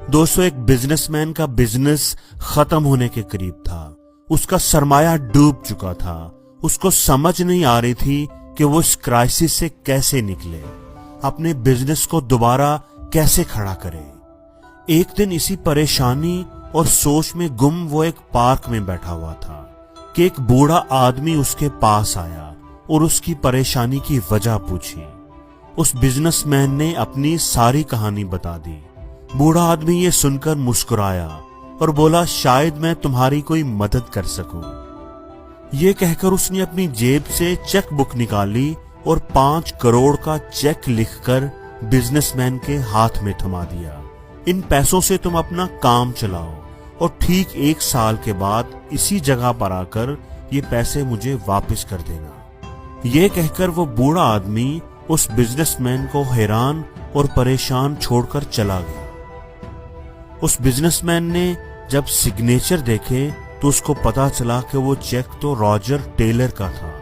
दोस्तों, एक बिजनेसमैन का बिजनेस खत्म होने के करीब था। उसका सरमाया डूब चुका था। उसको समझ नहीं आ रही थी कि वो इस क्राइसिस से कैसे निकले, अपने बिजनेस को दोबारा कैसे खड़ा करे। एक दिन इसी परेशानी और सोच में गुम वो एक पार्क में बैठा हुआ था कि एक बूढ़ा आदमी उसके पास आया और उसकी परेशानी की वजह पूछी। उस बिजनेसमैन ने अपनी सारी कहानी बता दी। बूढ़ा आदमी ये सुनकर मुस्कुराया और बोला, शायद मैं तुम्हारी कोई मदद कर सकूं। ये कहकर उसने अपनी जेब से चेक बुक निकाली और 5 करोड़ का चेक लिखकर बिजनेसमैन के हाथ में थमा दिया। इन पैसों से तुम अपना काम चलाओ और ठीक 1 साल के बाद इसी जगह पर आकर ये पैसे मुझे वापस कर देना। ये कहकर वो बूढ़ा आदमी उस बिजनेसमैन को हैरान और परेशान छोड़कर चला गया। उस बिजनेसमैन ने जब सिग्नेचर देखे तो उसको पता चला कि वो चेक तो रॉजर टेलर का था,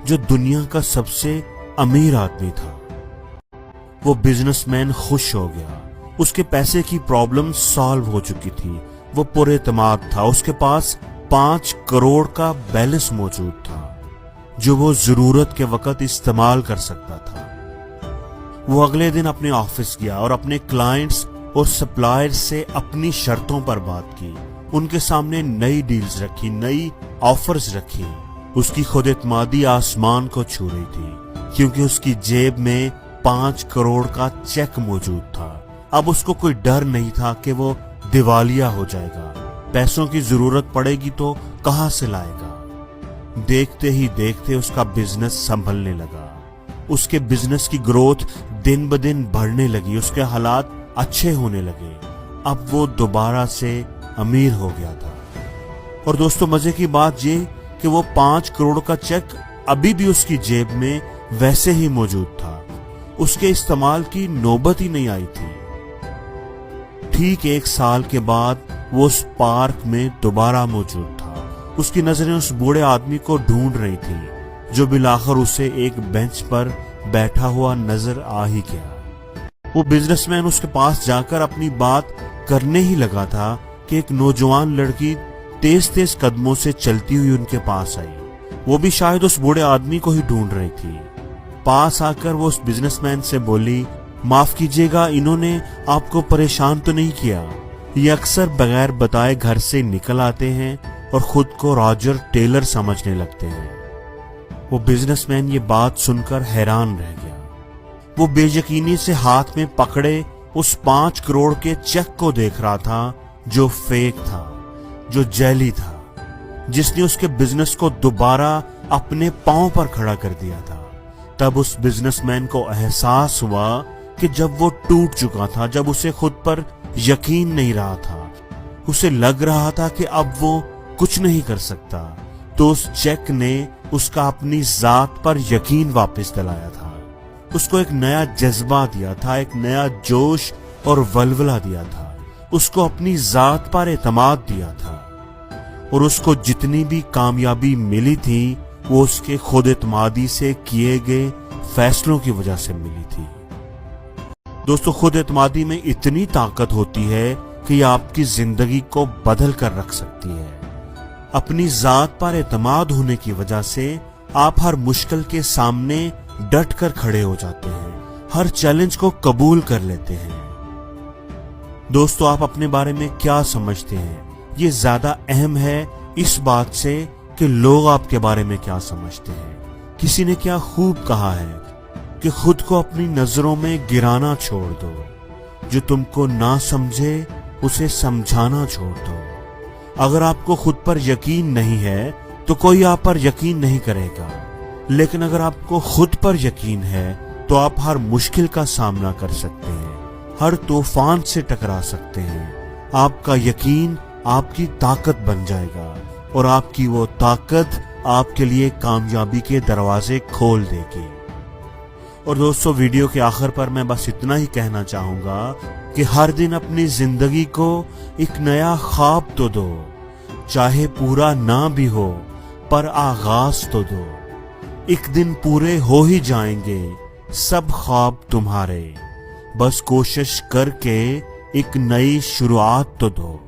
जो दुनिया का सबसे अमीर आदमी था। वो बिजनेसमैन खुश हो गया। उसके पैसे की प्रॉब्लम सॉल्व हो चुकी थी। वो पुरएतमाद था। उसके पास 5 करोड़ का बैलेंस मौजूद था, जो वो जरूरत के वक्त इस्तेमाल कर सकता था। वो अगले दिन अपने ऑफिस गया और अपने क्लाइंट्स और सप्लायर्स से अपनी शर्तों पर बात की। उनके सामने नई डील्स रखी, नई ऑफर्स रखी। उसकी खुदेतमादी आसमान को छू रही थी, क्योंकि उसकी जेब में 5 करोड़ का चेक मौजूद था। अब उसको कोई डर नहीं था कि वो दिवालिया हो जाएगा। पैसों की जरूरत पड़ेगी तो कहां से लाएगा। देखते ही देखते उसका बिजनेस संभलने लगा। उसके बिजनेस की ग्रोथ दिन ब दिन बढ़ने लगी। उसके हालात अच्छे होने लगे। अब वो दोबारा से अमीर हो गया था। और दोस्तों, मजे की बात ये कि वो 5 करोड़ का चेक अभी भी उसकी जेब में वैसे ही मौजूद था। उसके इस्तेमाल की नौबत ही नहीं आई थी। ठीक 1 साल के बाद वो उस पार्क में दोबारा मौजूद था। उसकी नजरें उस बूढ़े आदमी को ढूंढ रही थी, जो बिलाखिर उसे एक बेंच पर बैठा हुआ नजर आ ही गया। वो बिजनेसमैन उसके पास जाकर अपनी बात करने ही लगा था कि एक नौजवान लड़की तेज तेज कदमों से चलती हुई उनके पास आई। वो भी शायद उस बूढ़े आदमी को ही ढूंढ रही थी। पास आकर वो उस बिजनेसमैन से बोली, माफ कीजिएगा, इन्होंने आपको परेशान तो नहीं किया? ये अक्सर बगैर बताए घर से निकल आते हैं और खुद को रॉजर टेलर समझने लगते हैं। वो बिजनेसमैन ये बात सुनकर हैरान रह गया। वो बेयकीनी से हाथ में पकड़े उस 5 करोड़ के चेक को देख रहा था, जो फेक था, जो जेली था, जिसने उसके बिजनेस को दोबारा अपने पांव पर खड़ा कर दिया था। तब उस बिजनेसमैन को एहसास हुआ कि जब वो टूट चुका था, जब उसे खुद पर यकीन नहीं रहा था, उसे लग रहा था कि अब वो कुछ नहीं कर सकता, तो उस चेक ने उसका अपनी जात पर यकीन वापस दिलाया था। उसको एक नया जज्बा दिया था, एक नया जोश और वल्वला दिया था। उसको अपनी जात पर एतमाद दिया था। और उसको जितनी भी कामयाबी मिली थी, वो उसके खुद एतमादी से किए गए फैसलों की वजह से मिली थी। दोस्तों, खुद एतमादी में इतनी ताकत होती है कि ये आपकी जिंदगी को बदल कर रख सकती है। अपनी जात पर एतमाद होने की वजह से आप हर मुश्किल के सामने डट कर खड़े हो जाते हैं, हर चैलेंज को कबूल कर लेते हैं। दोस्तों, आप अपने बारे में क्या समझते हैं, ये ज्यादा अहम है इस बात से कि लोग आपके बारे में क्या समझते हैं। किसी ने क्या खूब कहा है कि खुद को अपनी नजरों में गिराना छोड़ दो। जो तुमको ना समझे उसे समझाना छोड़ दो। अगर आपको खुद पर यकीन नहीं है तो कोई आप पर यकीन नहीं करेगा, लेकिन अगर आपको खुद पर यकीन है तो आप हर मुश्किल का सामना कर सकते हैं, हर तूफान से टकरा सकते हैं। आपका यकीन आपकी ताकत बन जाएगा और आपकी वो ताकत आपके लिए कामयाबी के दरवाजे खोल देगी। और दोस्तों, वीडियो के आखिर पर मैं बस इतना ही कहना चाहूंगा कि हर दिन अपनी जिंदगी को एक नया ख्वाब तो दो, चाहे पूरा ना भी हो पर आगाज तो दो। एक दिन पूरे हो ही जाएंगे सब ख्वाब तुम्हारे, बस कोशिश करके ایک نئی شروعات تو دو۔